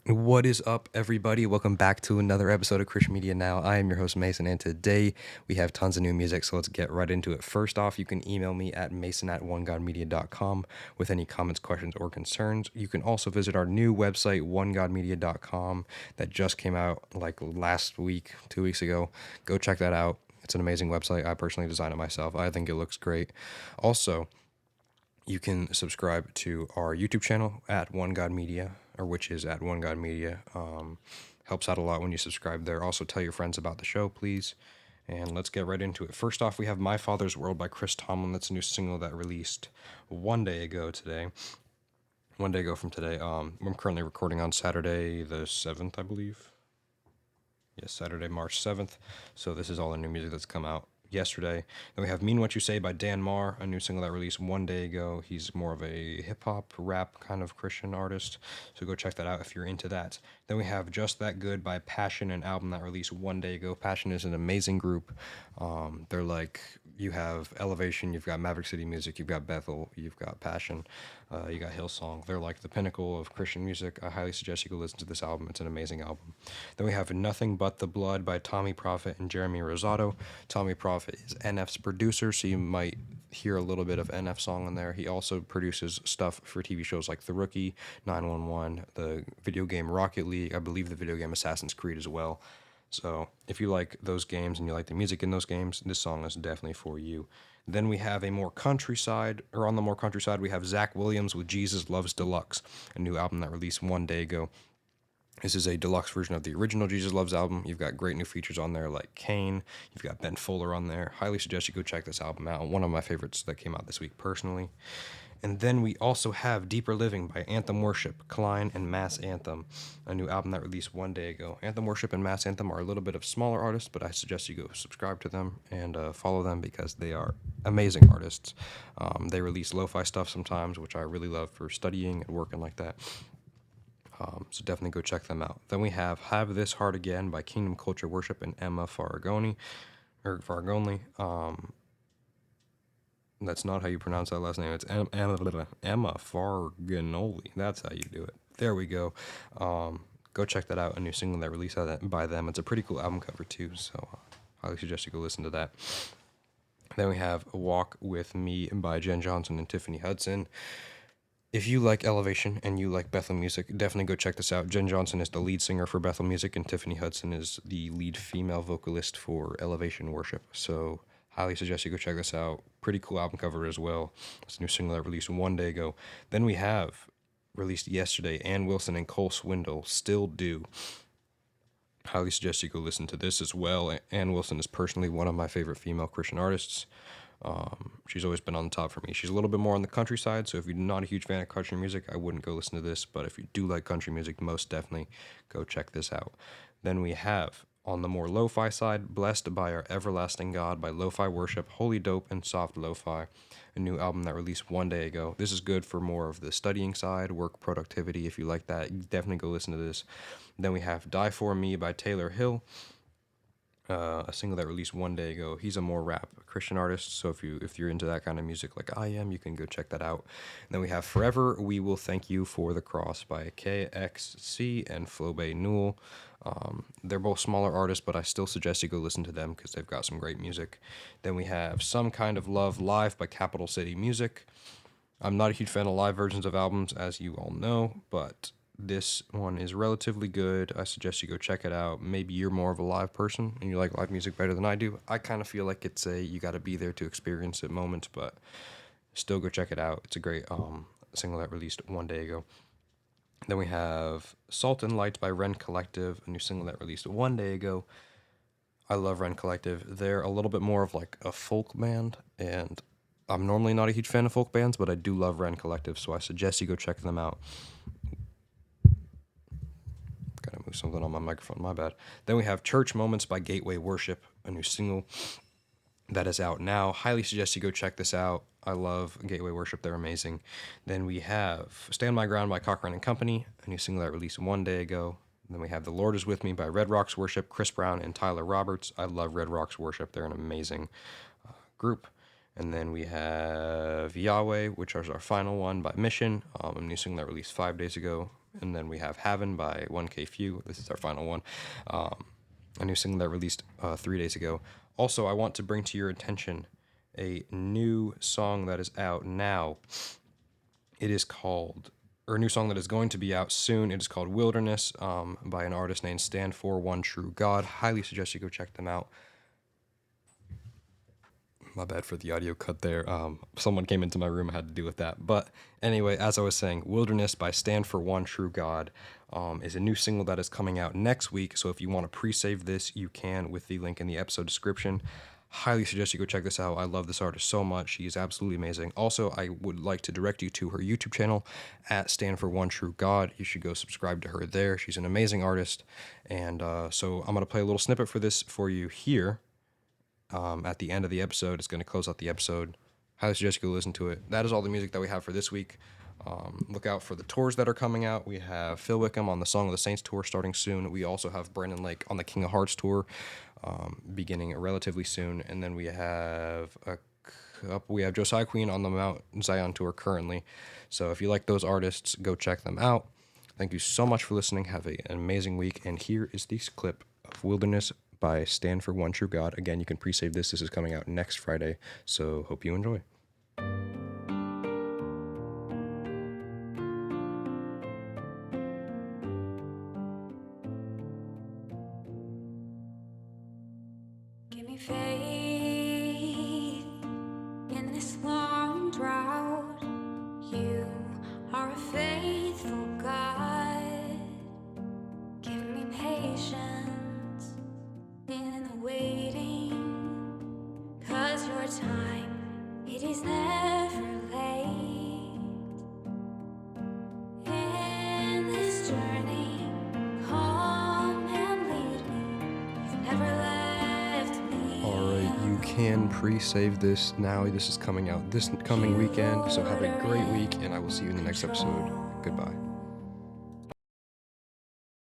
What is up, everybody? Welcome back to another episode of Christian Media Now. I am your host, Mason, and today we have tons of new music, so let's get right into it. First off, you can email me at mason@onegodmedia.com with any comments, questions, or concerns. You can also visit our new website, onegodmedia.com, that just came out like last week, 2 weeks ago. Go check that out. It's an amazing website. I personally designed it myself. I think it looks great. Also, you can subscribe to our YouTube channel at One God Media, or which is at One God Media. Helps out a lot when you subscribe there. Also, tell your friends about the show, please. And let's get right into it. First off, we have My Father's World by Chris Tomlin. That's a new single that released one day ago today. One day ago from today. I'm currently recording on Saturday the 7th, I believe. Yes, Saturday, March 7th. So this is all the new music that's come out yesterday. Then we have Mean What You Say by Dan Marr, a new single that released one day ago. He's more of a hip hop, rap kind of Christian artist. So go check that out if you're into that. Then we have Just That Good by Passion, an album that released one day ago. Passion is an amazing group. They're like, you have Elevation, you've got Maverick City Music, you've got Bethel, you've got Passion, you got Hillsong. They're like the pinnacle of Christian music. I highly suggest you go listen to this album. It's an amazing album. Then we have Nothing But the Blood by Tommy Prophet and Jeremy Rosado. Tommy Prophet is NF's producer, so you might hear a little bit of NF song in there. He also produces stuff for TV shows like The Rookie, 911, the video game Rocket League, I believe the video game Assassin's Creed as well. So if you like those games and you like the music in those games, this song is definitely for you. Then we have a more countryside, or on the more countryside, we have Zach Williams with Jesus Loves Deluxe, a new album that released one day ago. This is a deluxe version of the original Jesus Loves album. You've got great new features on there like Kane. You've got Ben Fuller on there. Highly suggest you go check this album out. One of my favorites that came out this week personally. And then we also have Deeper Living by Anthem Worship, Klein, and Mass Anthem, a new album that released one day ago. Anthem Worship and Mass Anthem are a little bit of smaller artists, but I suggest you go subscribe to them and follow them because they are amazing artists. They release lo-fi stuff sometimes, which I really love for studying and working like that. So definitely go check them out. Then we Have This Heart Again by Kingdom Culture Worship and Emma Faragoni, or Faragoni. That's not how you pronounce that last name. It's Emma Farganoli. That's how you do it. There we go. Go check that out. A new single that released by them. It's a pretty cool album cover too. So highly suggest you go listen to that. Then we have Walk With Me by Jen Johnson and Tiffany Hudson. If you like Elevation and you like Bethel music, definitely go check this out. Jen Johnson is the lead singer for Bethel Music, and Tiffany Hudson is the lead female vocalist for Elevation Worship. So, highly suggest you go check this out. Pretty cool album cover as well. It's a new single that released one day ago. Then we have, released yesterday, Ann Wilson and Cole Swindle, Still Do. Highly suggest you go listen to this as well. Ann Wilson is personally one of my favorite female Christian artists. She's always been on the top for me. She's a little bit more on the country side, so if you're not a huge fan of country music, I wouldn't go listen to this. But if you do like country music, most definitely go check this out. Then we have, on the more lo-fi side, Blessed by Our Everlasting God by Lo-Fi Worship, Holy Dope, and Soft Lo-Fi, a new album that released one day ago. This is good for more of the studying side, work productivity. If you like that, you definitely go listen to this. Then we have Die For Me by Taylor Hill, a single that released one day ago. He's a more rap Christian artist, so if you're into that kind of music like I am, you can go check that out. And then we have Forever We Will Thank You for the Cross by KXC and Flobe Newell. They're both smaller artists, but I still suggest you go listen to them because they've got some great music. Then we have Some Kind of Love Live by Capital City Music. I'm not a huge fan of live versions of albums, as you all know, but this one is relatively good. I suggest you go check it out. Maybe you're more of a live person and you like live music better than I do. I kind of feel like it's you got to be there to experience it moment, but still go check it out. It's a great single that released one day ago. Then we have Salt and Light by Ren Collective, a new single that released one day ago. I love Ren Collective. They're a little bit more of like a folk band, and I'm normally not a huge fan of folk bands, but I do love Ren Collective, so I suggest you go check them out. Gotta move something on my microphone, my bad. Then we have Church Moments by Gateway Worship, a new single that is out now. Highly suggest you go check this out. I love Gateway Worship, they're amazing. Then we have Stand My Ground by Cochran and Company, a new single that released one day ago. Then we have The Lord Is With Me by Red Rocks Worship, Chris Brown and Tyler Roberts. I love Red Rocks Worship, they're an amazing group. And then we have Yahweh, which is our final one by Mission, a new single that released 5 days ago. And then we have Haven by 1K Few. This is our final one. A new single that released 3 days ago. Also, I want to bring to your attention a new song that is out now. It is called, or a new song that is going to be out soon. It is called Wilderness by an artist named Stand For One True God. Highly suggest you go check them out. My bad for the audio cut there. Someone came into my room, I had to deal with that. But anyway, as I was saying, Wilderness by Stand For One True God is a new single that is coming out next week. So if you want to pre-save this, you can with the link in the episode description. Highly suggest you go check this out. I love this artist so much. She is absolutely amazing. Also, I would like to direct you to her YouTube channel at Stand For One True God. You should go subscribe to her there. She's an amazing artist. And so I'm going to play a little snippet for this for you here. At the end of the episode, it's going to close out the episode. Highly suggest you go listen to it. That is all the music that we have for this week. Look out for the tours that are coming out. We have Phil Wickham on the Song of the Saints tour starting soon. We also have Brandon Lake on the King of Hearts tour beginning relatively soon. And then we have Josiah Queen on the Mount Zion tour currently. So if you like those artists, go check them out. Thank you so much for listening. Have an amazing week. And here is this clip of Wilderness by Stand For One True God. Again, you can pre-save this. This is coming out next Friday. So hope you enjoy. Give me faith in this long drought. You are a faithful God. Give me patience in the waiting, 'cause your time, it is never late. In this journey, come and lead me. You've never left me. Alright, you can pre-save this now. This is coming out this coming weekend. So have a great week, and I will see you in the next episode. Goodbye.